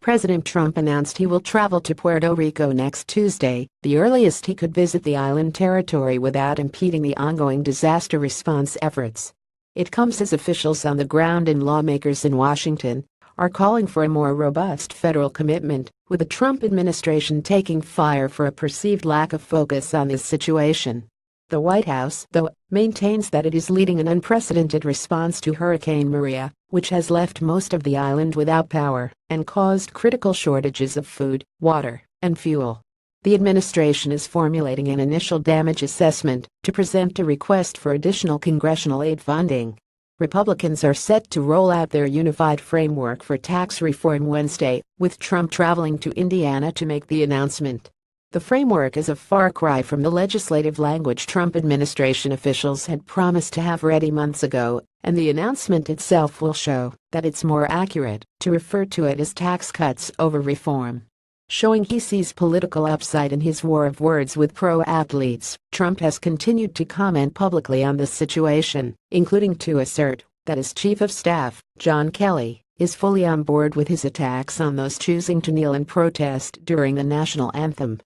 President Trump announced he will travel to Puerto Rico next Tuesday, the earliest he could visit the island territory without impeding the ongoing disaster response efforts. It comes as officials on the ground and lawmakers in Washington are calling for a more robust federal commitment, with the Trump administration taking fire for a perceived lack of focus on this situation. The White House, though, maintains that it is leading an unprecedented response to Hurricane Maria, which has left most of the island without power and caused critical shortages of food, water, and fuel. The administration is formulating an initial damage assessment to present a request for additional congressional aid funding. Republicans are set to roll out their unified framework for tax reform Wednesday, with Trump traveling to Indiana to make the announcement. The framework is a far cry from the legislative language Trump administration officials had promised to have ready months ago, and the announcement itself will show that it's more accurate to refer to it as tax cuts over reform. Showing he sees political upside in his war of words with pro-athletes, Trump has continued to comment publicly on this situation, including to assert that his chief of staff, John Kelly, is fully on board with his attacks on those choosing to kneel in protest during the national anthem.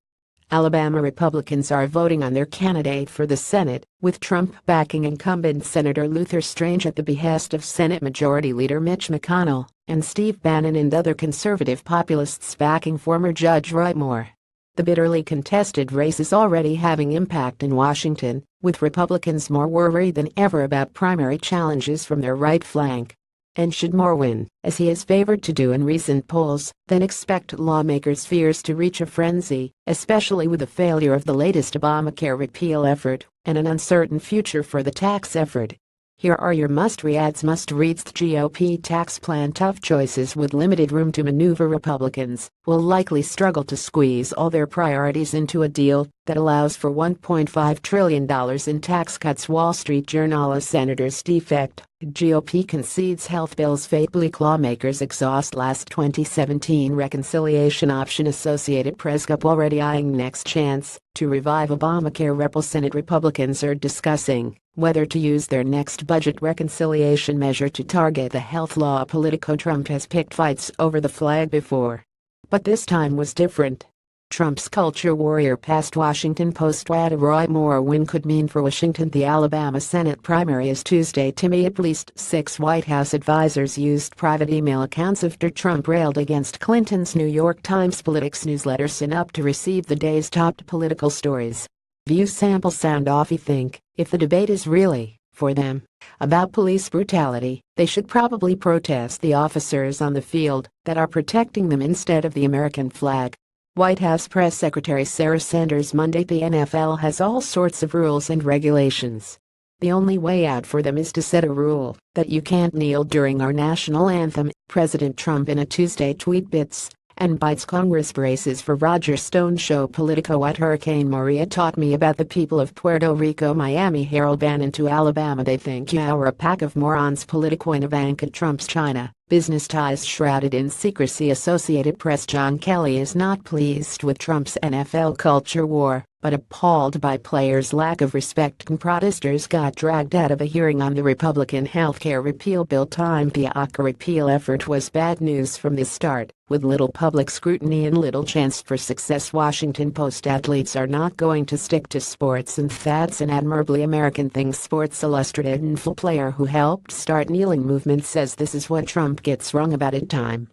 Alabama Republicans are voting on their candidate for the Senate, with Trump backing incumbent Senator Luther Strange at the behest of Senate Majority Leader Mitch McConnell, and Steve Bannon and other conservative populists backing former Judge Roy Moore. The bitterly contested race is already having impact in Washington, with Republicans more worried than ever about primary challenges from their right flank. And should Moore win, as he is favored to do in recent polls, then expect lawmakers' fears to reach a frenzy, especially with the failure of the latest Obamacare repeal effort and an uncertain future for the tax effort. Here are your must-reads, must-reads. The GOP tax plan tough choices with limited room to maneuver. Republicans will likely struggle to squeeze all their priorities into a deal that allows for $1.5 trillion in tax cuts. Wall Street Journal. As senators defect, GOP concedes health bill's fate. Bleak lawmakers exhaust last 2017 reconciliation option. Associated Press. Cup already eyeing next chance to revive Obamacare. Senate Republicans are discussing whether to use their next budget reconciliation measure to target the health law. Politico. Trump has picked fights over the flag before, but this time was different. Trump's culture warrior past Washington Post what a Roy Moore win could mean for Washington. The Alabama Senate primary is Tuesday. Timmy. At least 6 White House advisors used private email accounts after Trump railed against Clinton's. New York Times Politics newsletter sign up to receive the day's top political stories. View sample sound off. You think, if the debate is really, for them, about police brutality, they should probably protest the officers on the field that are protecting them instead of the American flag. White House Press Secretary Sarah Sanders Monday. The NFL has all sorts of rules and regulations. The only way out for them is to set a rule that you can't kneel during our national anthem. President Trump in a Tuesday tweet. Bits and bytes. Congress braces for Roger Stone show. Politico. What Hurricane Maria taught me about the people of Puerto Rico. Miami Herald. Bannon to Alabama. They think you're a pack of morons. Politico. In Ivanka Trump's China business ties shrouded in secrecy. Associated Press. John Kelly is not pleased with Trump's NFL culture war, but appalled by players' lack of respect. Protesters got dragged out of a hearing on the Republican healthcare repeal bill. Time. The ACA repeal effort was bad news from the start, with little public scrutiny and little chance for success. Washington Post. Athletes are not going to stick to sports, and that's an admirably American thing. Sports Illustrated. NFL player who helped start kneeling movement says this is what Trump gets wrong about it. Time.